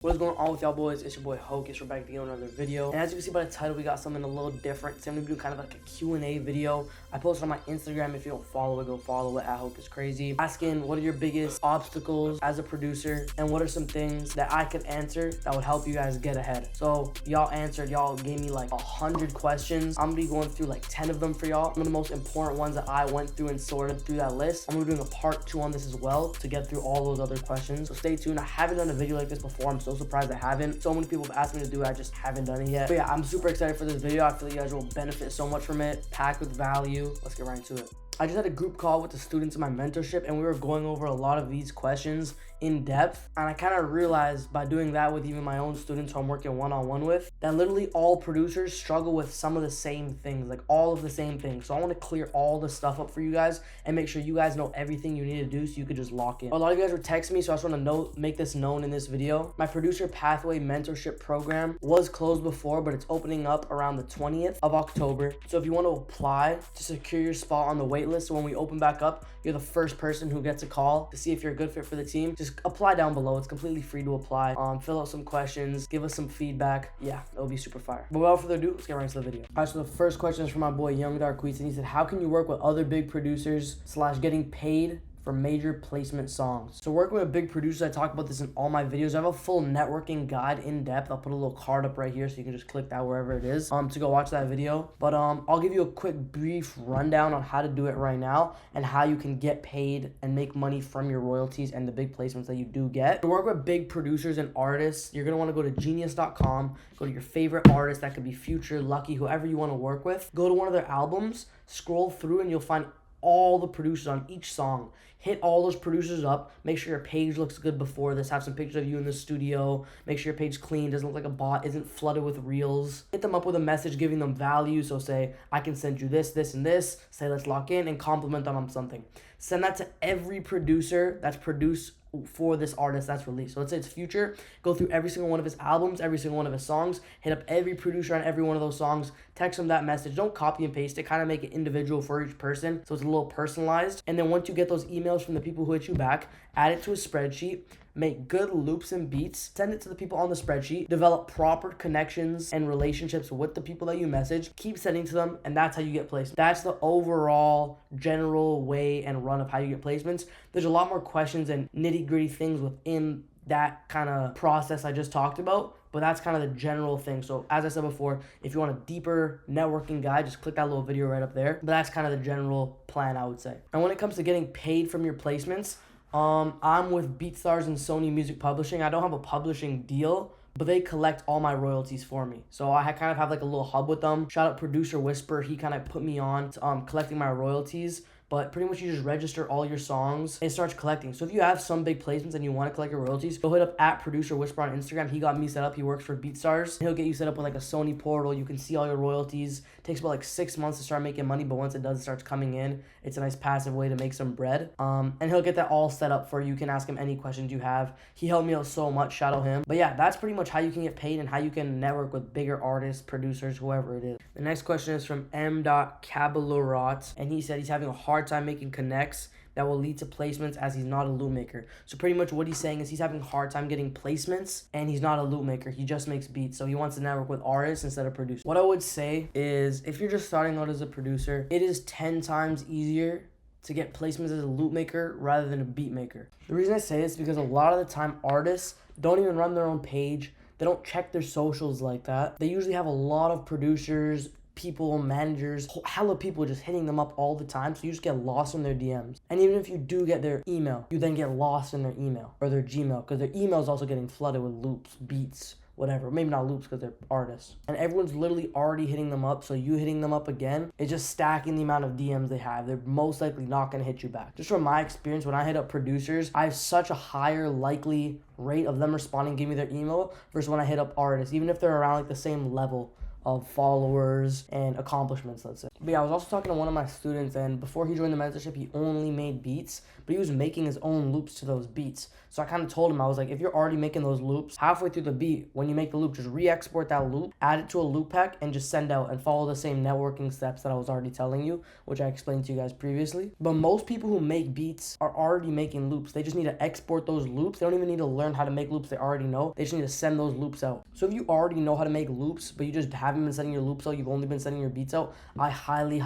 What's going on with y'all boys? It's your boy Hocus. We're back again with another video. And as you can see by the title, we got something a little different. Today I'm going to be doing kind of like a Q&A video. I posted on my Instagram. If you don't follow it, go follow it at Hocus Crazy. Asking what are your biggest obstacles as a producer and what are some things that I could answer that would help you guys get ahead. So y'all answered, y'all gave me like 100 questions. I'm going to be going through like 10 of them for y'all. Some of the most important ones that I went through and sorted through that list. I'm going to be doing a part 2 on this as well to get through all those other questions. So stay tuned. I haven't done a video like this before. I'm so surprised I haven't. So many people have asked me to do it. I just haven't done it yet. But yeah, I'm super excited for this video. I feel like you guys will benefit so much from it. Packed with value. Let's get right into it. I just had a group call with the students in my mentorship and we were going over a lot of these questions in depth. And I kind of realized by doing that with even my own students who I'm working one-on-one with, that literally all producers struggle with some of the same things, like all of the same things. So I want to clear all the stuff up for you guys and make sure you guys know everything you need to do so you could just lock in. A lot of you guys were texting me, so I just want to make this known in this video. My producer pathway mentorship program was closed before, but it's opening up around the 20th of October. So if you want to apply to secure your spot on the wait list, so when we open back up, you're the first person who gets a call to see if you're a good fit for the team. Just apply down below. It's completely free to apply. Fill out some questions, give us some feedback. Yeah, it'll be super fire. But without further ado, let's get right into the video. All right, so the first question is from my boy Young Dark Queets, and he said, how can you work with other big producers / getting paid for major placement songs? So working with big producers, I talk about this in all my videos. I have a full networking guide in depth. I'll put a little card up right here so you can just click that wherever it is to go watch that video. But I'll give you a quick brief rundown on how to do it right now and how you can get paid and make money from your royalties and the big placements that you do get. To work with big producers and artists, you're going to want to go to genius.com, go to your favorite artist. That could be Future, Lucky, whoever you want to work with. Go to one of their albums, scroll through, and you'll find all the producers on each song. Hit all those producers up. Make sure your page looks good before this. Have some pictures of you in the studio. Make sure your page clean, doesn't look like a bot, isn't flooded with reels. Hit them up with a message giving them value. So say, I can send you this, this, and this. Say, let's lock in, and compliment them on something. Send that to every producer that's produced for this artist that's released. So let's say it's Future. Go through every single one of his albums, every single one of his songs. Hit up every producer on every one of those songs. Text them that message. Don't copy and paste it. Kind of make it individual for each person, so it's a little personalized. And then once you get those emails from the people who hit you back, add it to a spreadsheet. Make good loops and beats, send it to the people on the spreadsheet, develop proper connections and relationships with the people that you message, keep sending to them, and that's how you get placements. That's the overall general way and run of how you get placements. There's a lot more questions and nitty-gritty things within that kind of process I just talked about, but that's kind of the general thing. So as I said before, if you want a deeper networking guide, just click that little video right up there. But that's kind of the general plan, I would say. And when it comes to getting paid from your placements, I'm with BeatStars and Sony Music Publishing. I don't have a publishing deal, but they collect all my royalties for me. So I kind of have like a little hub with them. Shout out Producer Whisper. He kind of put me on to, collecting my royalties. But pretty much you just register all your songs and it starts collecting. So if you have some big placements and you want to collect your royalties, go hit up at Producer Whisper on Instagram. He got me set up. He works for BeatStars. He'll get you set up with like a Sony portal. You can see all your royalties. It takes about like 6 months to start making money, but once it does, it starts coming in. It's a nice passive way to make some bread. And he'll get that all set up for you. You can ask him any questions you have. He helped me out so much. Shout out him. But yeah, that's pretty much how you can get paid and how you can network with bigger artists, producers, whoever it is. The next question is from M.Cabalorot, and he said he's having a hard time making connects that will lead to placements as he's not a loop maker. So pretty much what he's saying is he's having a hard time getting placements and he's not a loop maker. He just makes beats. So he wants to network with artists instead of producers. What I would say is if you're just starting out as a producer, it is 10 times easier to get placements as a loop maker rather than a beat maker. The reason I say this is because a lot of the time artists don't even run their own page. They don't check their socials like that. They usually have a lot of producers, people, managers, hella people just hitting them up all the time, so you just get lost in their DMs. And even if you do get their email, you then get lost in their email or their Gmail because their email is also getting flooded with loops, beats, whatever. Maybe not loops because they're artists. And everyone's literally already hitting them up, so you hitting them up again is just stacking the amount of DMs they have. They're most likely not going to hit you back. Just from my experience, when I hit up producers, I have such a higher likely rate of them responding, giving me their email versus when I hit up artists, even if they're around like the same level of followers and accomplishments, let's say. But yeah, I was also talking to one of my students, and before he joined the mentorship, he only made beats, but he was making his own loops to those beats. So I kind of told him, I was like, if you're already making those loops, halfway through the beat, when you make the loop, just re-export that loop, add it to a loop pack, and just send out and follow the same networking steps that I was already telling you, which I explained to you guys previously. But most people who make beats are already making loops. They just need to export those loops. They don't even need to learn how to make loops. They already know. They just need to send those loops out. So if you already know how to make loops, but you just haven't been sending your loops out, you've only been sending your beats out, I highly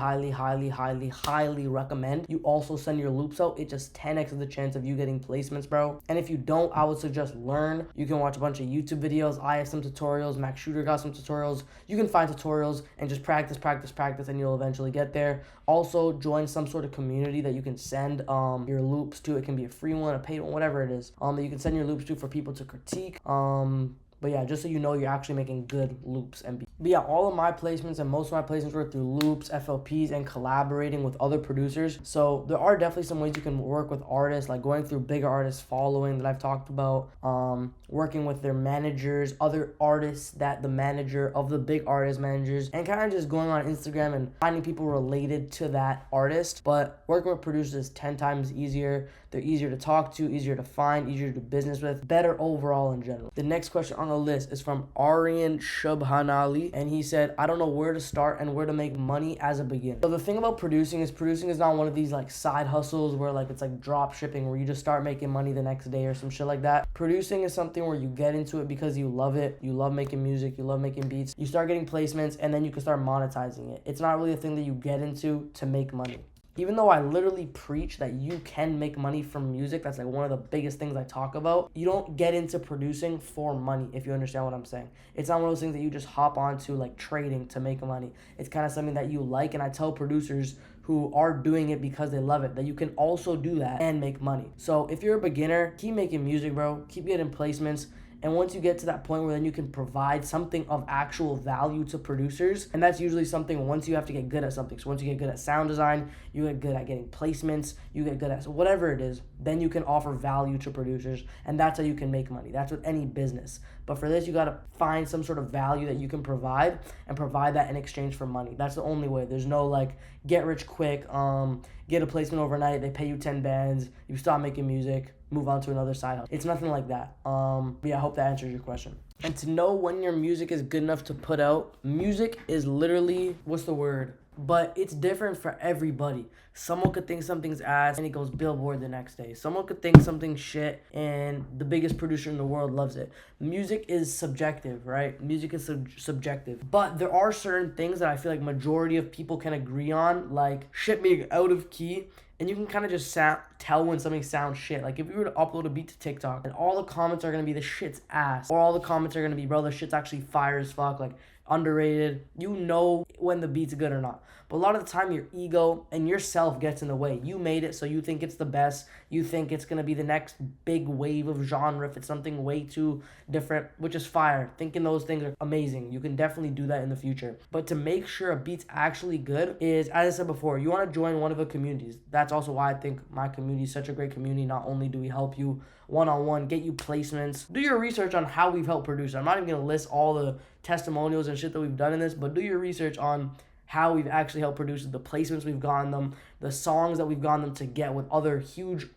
recommend you also send your loops out. It just 10x the chance of you getting placements, bro. And if you don't, I would suggest learn. You can watch a bunch of YouTube videos. I have some tutorials. Max Shooter got some tutorials. You can find tutorials and just practice, and you'll eventually get there. Also, join some sort of community that you can send your loops to. It can be a free one, a paid one, whatever it is. That you can send your loops to for people to critique. But yeah, just so you know, you're actually making good loops and beats. But yeah, all of my placements and most of my placements were through loops, FLPs, and collaborating with other producers. So there are definitely some ways you can work with artists, like going through bigger artists following that I've talked about, working with their managers, other artists that the manager of the big artist managers, and kind of just going on Instagram and finding people related to that artist. But working with producers is 10 times easier. They're easier to talk to, easier to find, easier to do business with, better overall in general. The next question on the list is from Aryan Shubhanali, and he said, I don't know where to start and where to make money as a beginner. So the thing about producing is not one of these like side hustles where like it's like drop shipping where you just start making money the next day or some shit like that. Producing is something where you get into it because you love it, you love making music, you love making beats, you start getting placements, and then you can start monetizing it. It's not really a thing that you get into to make money. Even though I literally preach that you can make money from music, that's like one of the biggest things I talk about, you don't get into producing for money, if you understand what I'm saying. It's not one of those things that you just hop onto like trading to make money. It's kind of something that you like, and I tell producers who are doing it because they love it that you can also do that and make money. So if you're a beginner, keep making music, bro. Keep getting placements. And once you get to that point where then you can provide something of actual value to producers, and that's usually something once you have to get good at something. So once you get good at sound design, you get good at getting placements, you get good at whatever it is, then you can offer value to producers, and that's how you can make money. That's with any business. But for this, you got to find some sort of value that you can provide and provide that in exchange for money. That's the only way. There's no like get rich quick, get a placement overnight, they pay you 10 bands, you stop making music, move on to another side hustle. It's nothing like that. But yeah, I hope that answers your question. And to know when your music is good enough to put out, music is literally, what's the word? But it's different for everybody. Someone could think something's ass and it goes Billboard the next day. Someone could think something's shit and the biggest producer in the world loves it. Music is subjective, right? Music is subjective. But there are certain things that I feel like majority of people can agree on, like shit being out of key. And you can kind of just tell when something sounds shit. Like if we were to upload a beat to TikTok and all the comments are going to be the shit's ass, or all the comments are going to be, bro, the shit's actually fire as fuck, like underrated, you know when the beat's good or not. But a lot of the time your ego and yourself gets in the way. You made it, so you think it's the best. You think it's going to be the next big wave of genre if it's something way too different, which is fire. Thinking those things are amazing. You can definitely do that in the future. But to make sure a beat's actually good is, as I said before, you want to join one of the communities. That's also why I think my community is such a great community. Not only do we help you one-on-one, get you placements, do your research on how we've helped produce. I'm not even going to list all the testimonials and shit that we've done in this, but do your research on how we've actually helped produce, the placements we've gotten them, the songs that we've gotten them to get with other huge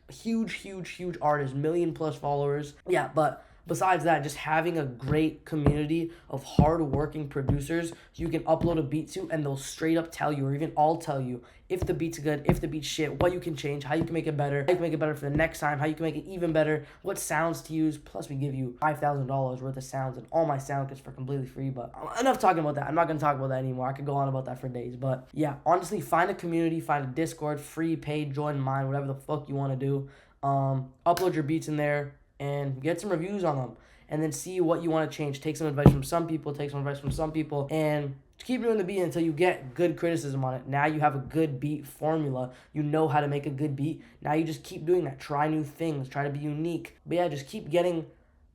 artists, 1 million+ followers. Yeah, but besides that, just having a great community of hard-working producers you can upload a beat to, and they'll straight up tell you, or even all tell you, if the beat's good, if the beat's shit, what you can change, how you can make it better, how you can make it better for the next time, how you can make it even better, what sounds to use. Plus, we give you $5,000 worth of sounds, and all my sound kits for completely free. But enough talking about that. I'm not going to talk about that anymore. I could go on about that for days. But yeah, honestly, find a community, find a Discord, free, paid, join mine, whatever the fuck you want to do. Upload your beats in there and get some reviews on them, and then see what you want to change. Take some advice from some people, and keep doing the beat until you get good criticism on it. Now you have a good beat formula. You know how to make a good beat. Now you just keep doing that. Try new things. Try to be unique. But yeah, just keep getting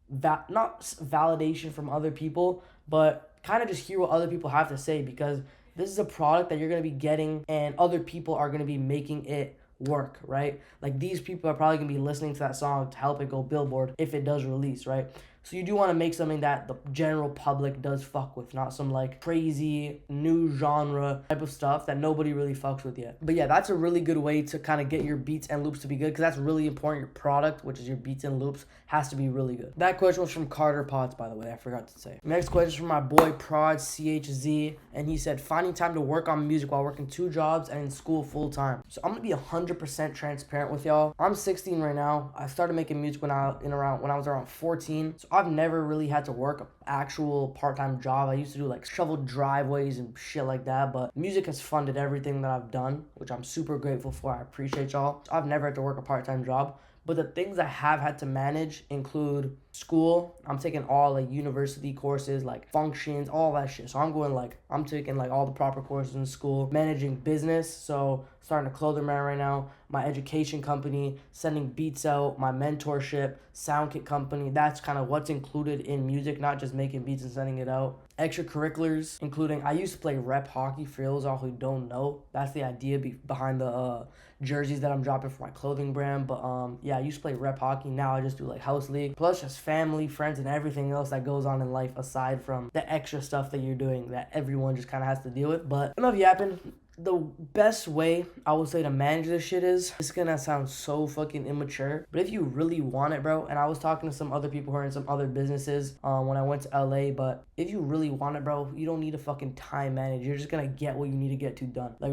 not validation from other people, but kind of just hear what other people have to say, because this is a product that you're going to be getting, and other people are going to be making it work, right? Like these people are probably going to be listening to that song to help it go Billboard if it does release, right? So you do want to make something that the general public does fuck with, not some like crazy new genre type of stuff that nobody really fucks with yet. But yeah, that's a really good way to kind of get your beats and loops to be good, because that's really important. Your product, which is your beats and loops, has to be really good. That question was from Carter Potts, by the way, I forgot to say. Next question is from my boy Prod CHZ, and he said, finding time to work on music while working 2 jobs and in school full time. So I'm gonna be 100% transparent with y'all. I'm 16 right now. I started making music when I was around 14. So I've never really had to work an actual part-time job. I used to do like shovel driveways and shit like that, but music has funded everything that I've done, which I'm super grateful for. I appreciate y'all. So I've never had to work a part-time job. But the things I have had to manage include school. I'm taking all like university courses, like functions, all that shit. So I'm taking like all the proper courses in school. Managing business, so starting a clothing brand right now. My education company, sending beats out, my mentorship, sound kit company. That's kind of what's included in music, not just making beats and sending it out. Extracurriculars, including I used to play rep hockey. For those all who don't know, that's the idea behind the jerseys that I'm dropping for my clothing brand. But yeah, I used to play rep hockey. Now I just do like house league, plus just family, friends, and everything else that goes on in life aside from the extra stuff that you're doing that everyone just kind of has to deal with. But enough yapping. The best way I would say to manage this shit is, it's gonna sound so fucking immature, but if you really want it, bro, and I was talking to some other people who are in some other businesses when I went to LA, but if you really want it, bro, you don't need to fucking time manage. You're just gonna get what you need to get to done. Like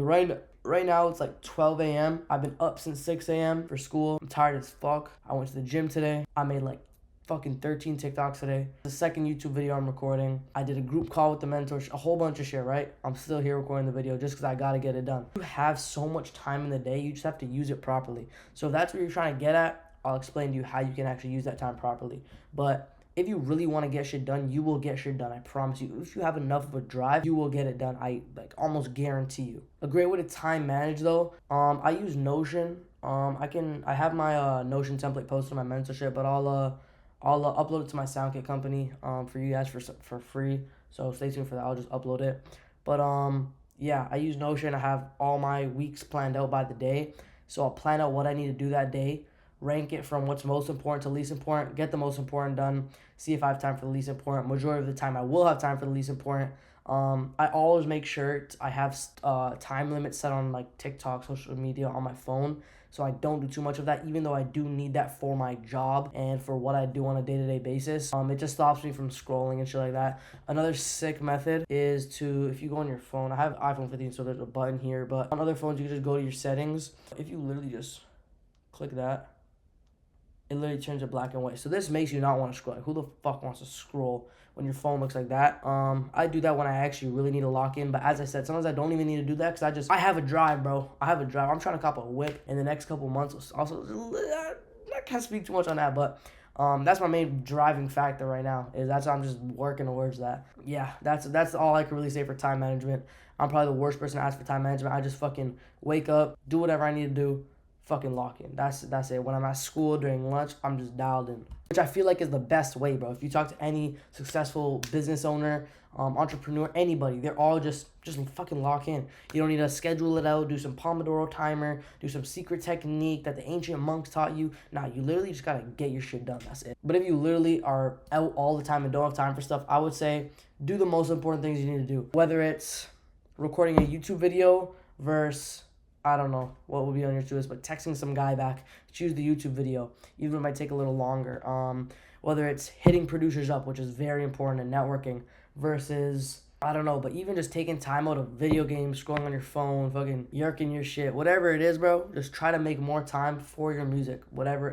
right now it's like 12 a.m. I've been up since 6 a.m. for school. I'm tired as fuck. I went to the gym today. I made like fucking 13 TikToks today. The second YouTube video I'm recording. I did a group call with the mentors, a whole bunch of shit, right? I'm still here recording the video just because I gotta get it done. You have so much time in the day, you just have to use it properly. So if that's what you're trying to get at, I'll explain to you how you can actually use that time properly. But if you really want to get shit done, you will get shit done. I promise you. If you have enough of a drive, you will get it done. I like almost guarantee you. A great way to time manage though, I use Notion. I have my Notion template posted on my mentorship, but I'll upload it to my SoundKit company for you guys for free. So stay tuned for that. I'll just upload it. But yeah, I use Notion. I have all my weeks planned out by the day. So I'll plan out what I need to do that day, rank it from what's most important to least important, get the most important done, see if I have time for the least important. Majority of the time I will have time for the least important. I always make sure I have time limits set on like TikTok, social media on my phone, so I don't do too much of that, even though I do need that for my job and for what I do on a day-to-day basis. It just stops me from scrolling and shit like that. Another sick method is to, if you go on your phone, I have iPhone 15, so there's a button here, but on other phones, you can just go to your settings. If you literally just click that, it literally turns it black and white. So this makes you not want to scroll. Like, who the fuck wants to scroll when your phone looks like that? I do that when I actually really need to lock in. But as I said, sometimes I don't even need to do that because I have a drive, bro. I have a drive. I'm trying to cop a whip in the next couple months. Also, I can't speak too much on that, but that's my main driving factor right now. I'm just working towards that. Yeah, that's all I can really say for time management. I'm probably the worst person to ask for time management. I just fucking wake up, do whatever I need to do, fucking lock in. That's it. When I'm at school during lunch, I'm just dialed in, which I feel like is the best way, bro. If you talk to any successful business owner, entrepreneur, anybody, they're all just fucking lock in. You don't need to schedule it out, do some Pomodoro timer, do some secret technique that the ancient monks taught you. Nah, you literally just gotta get your shit done. That's it. But if you literally are out all the time and don't have time for stuff, I would say do the most important things you need to do. Whether it's recording a YouTube video versus, I don't know what would be on your to-do list, but texting some guy back, choose the YouTube video, even if it might take a little longer. Whether it's hitting producers up, which is very important in networking, versus, I don't know, but even just taking time out of video games, scrolling on your phone, fucking yerking your shit, whatever it is, bro, just try to make more time for your music. Whatever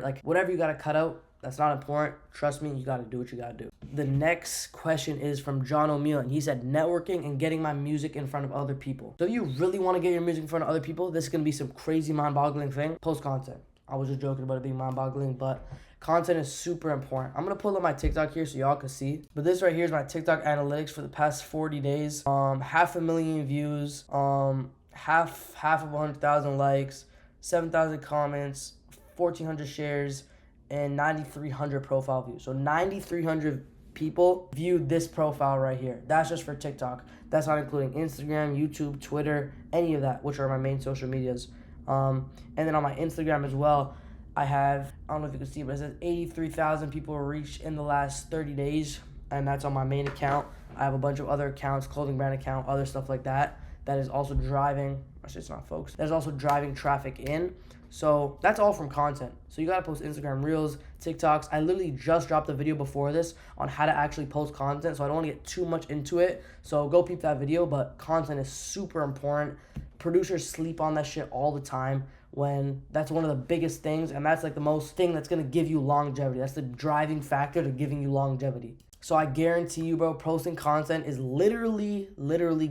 you gotta cut out, that's not important. Trust me, you gotta do what you gotta do. The next question is from John O'Meal, and he said, networking and getting my music in front of other people. So if you really want to get your music in front of other people, this is gonna be some crazy mind-boggling thing. Post content. I was just joking about it being mind-boggling, but content is super important. I'm gonna pull up my TikTok here so y'all can see. But this right here is my TikTok analytics for the past 40 days. 500,000 views, half of 100,000 likes, 7,000 comments, 1,400 shares, and 9,300 profile views. So 9,300 people viewed this profile right here. That's just for TikTok. That's not including Instagram, YouTube, Twitter, any of that, which are my main social medias. And then on my Instagram as well, I have, I don't know if you can see, but it says 83,000 people were reached in the last 30 days. And that's on my main account. I have a bunch of other accounts, clothing brand account, other stuff like that. That is also driving, actually it's not folks, that is also driving traffic in. So that's all from content. So you gotta post Instagram Reels, TikToks. I literally just dropped a video before this on how to actually post content, so I don't wanna get too much into it. So go peep that video, but content is super important. Producers sleep on that shit all the time, when that's one of the biggest things, and that's like the most thing that's gonna give you longevity. That's the driving factor to giving you longevity. So I guarantee you, bro, posting content is literally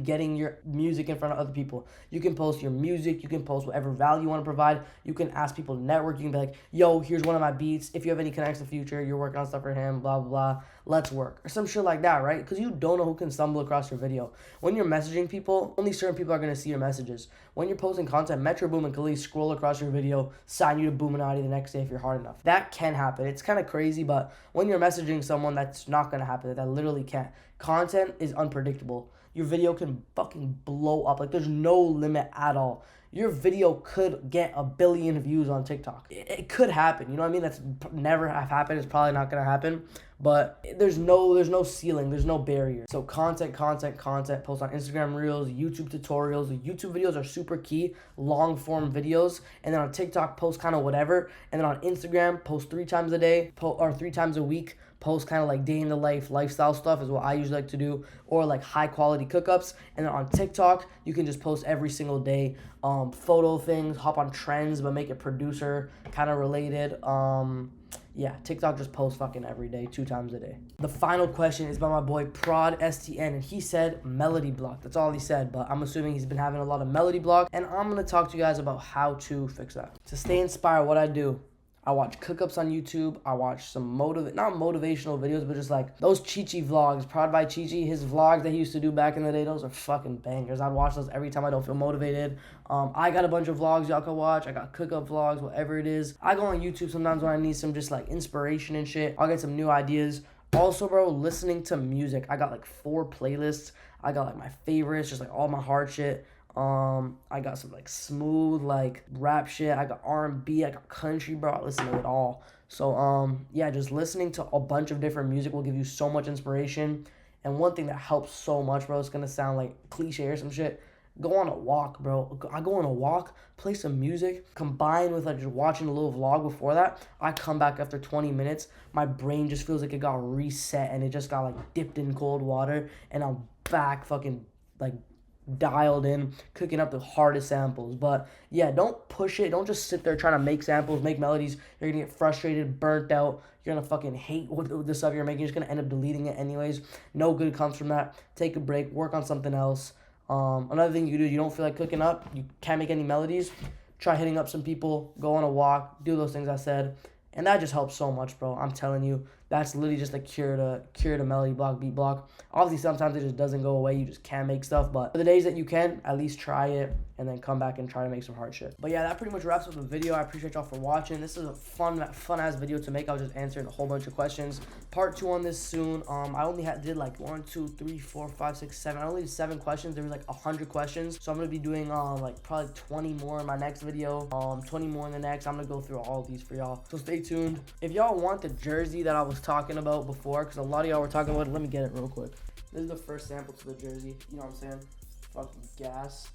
getting your music in front of other people. You can post your music. You can post whatever value you want to provide. You can ask people to network. You can be like, yo, here's one of my beats. If you have any connections in the future, you're working on stuff for him, blah, blah, blah. Let's work. Or some shit like that, right? Because you don't know who can stumble across your video. When you're messaging people, only certain people are going to see your messages. When you're posting content, Metro Boomin can scroll across your video, sign you to Boominati the next day if you're hard enough. That can happen. It's kind of crazy, but when you're messaging someone, that's not going to happen. That literally can't. Content is unpredictable. Your video can fucking blow up. Like, there's no limit at all. Your video could get 1 billion views on TikTok. It could happen. You know what I mean? That's never have happened. It's probably not going to happen. But there's no ceiling. There's no barrier. So content. Post on Instagram Reels, YouTube tutorials. The YouTube videos are super key. Long form videos. And then on TikTok, post kind of whatever. And then on Instagram, post 3 times a day or 3 times a week. Post kind of like day in the life, lifestyle stuff is what I usually like to do, or like high quality cookups. And then on TikTok, you can just post every single day, photo things, hop on trends, but make it producer kind of related. Yeah, TikTok just posts fucking every day, 2 times a day. The final question is by my boy Prod STN, and he said melody block. That's all he said, but I'm assuming he's been having a lot of melody block, and I'm gonna talk to you guys about how to fix that. To stay inspired, what I do, I watch cookups on YouTube. I watch some not motivational videos, but just like those Chi-Chi vlogs. Prod by Chi-Chi, his vlogs that he used to do back in the day, those are fucking bangers. I watch those every time I don't feel motivated. I got a bunch of vlogs y'all can watch. I got cookup vlogs, whatever it is. I go on YouTube sometimes when I need some just like inspiration and shit. I'll get some new ideas. Also, bro, listening to music. I got like 4 playlists. I got like my favorites, just like all my hard shit. I got some like smooth like rap shit. I got R&B, I got country, bro. I listen to it all. So yeah, just listening to a bunch of different music will give you so much inspiration. And one thing that helps so much, bro, it's gonna sound like cliche or some shit. Go on a walk, bro. I go on a walk, play some music, combined with like just watching a little vlog before that. I come back after 20 minutes. My brain just feels like it got reset and it just got like dipped in cold water, and I'm back fucking like dialed in, cooking up the hardest samples. But yeah, don't push it. Don't just sit there trying to make samples, make melodies. You're gonna get frustrated, burnt out. You're gonna fucking hate what the stuff you're making. You're just gonna end up deleting it anyways. No good comes from that. Take a break, work on something else. Another thing you can do, you don't feel like cooking up, you can't make any melodies, try hitting up some people, go on a walk, do those things I said. And that just helps so much, bro. I'm telling you, that's literally just a cure to melody block, beat block. Obviously, sometimes it just doesn't go away. You just can't make stuff. But for the days that you can, at least try it and then come back and try to make some hard shit. But yeah, that pretty much wraps up the video. I appreciate y'all for watching. This is a fun-ass video to make. I was just answering a whole bunch of questions. Part 2 on this soon. I only did like 1, 2, 3, 4, 5, 6, 7. I only did 7 questions. There was like 100 questions. So I'm going to be doing like probably 20 more in my next video. 20 more in the next. I'm going to go through all of these for y'all. So stay tuned. If y'all want the jersey that I was talking about before, because a lot of y'all were talking about it, let me get it real quick. This is the first sample to the jersey. You know what I'm saying? Fucking gas.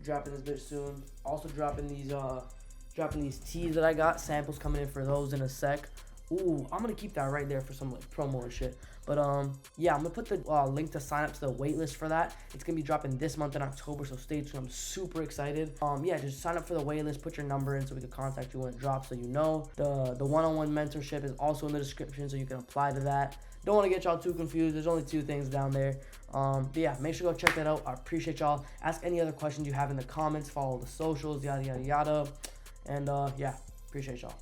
Dropping this bitch soon. Also dropping these tees that I got. Samples coming in for those in a sec. Ooh, I'm gonna keep that right there for some like promo or shit. But yeah, I'm gonna put the link to sign up to the waitlist for that. It's gonna be dropping this month in October, so stay tuned. I'm super excited. Yeah, just sign up for the waitlist, put your number in so we can contact you when it drops, so you know. The one-on-one mentorship is also in the description, so you can apply to that. Don't want to get y'all too confused. There's only 2 things down there. But yeah, make sure to go check that out. I appreciate y'all. Ask any other questions you have in the comments. Follow the socials, yada yada yada. And yeah, appreciate y'all.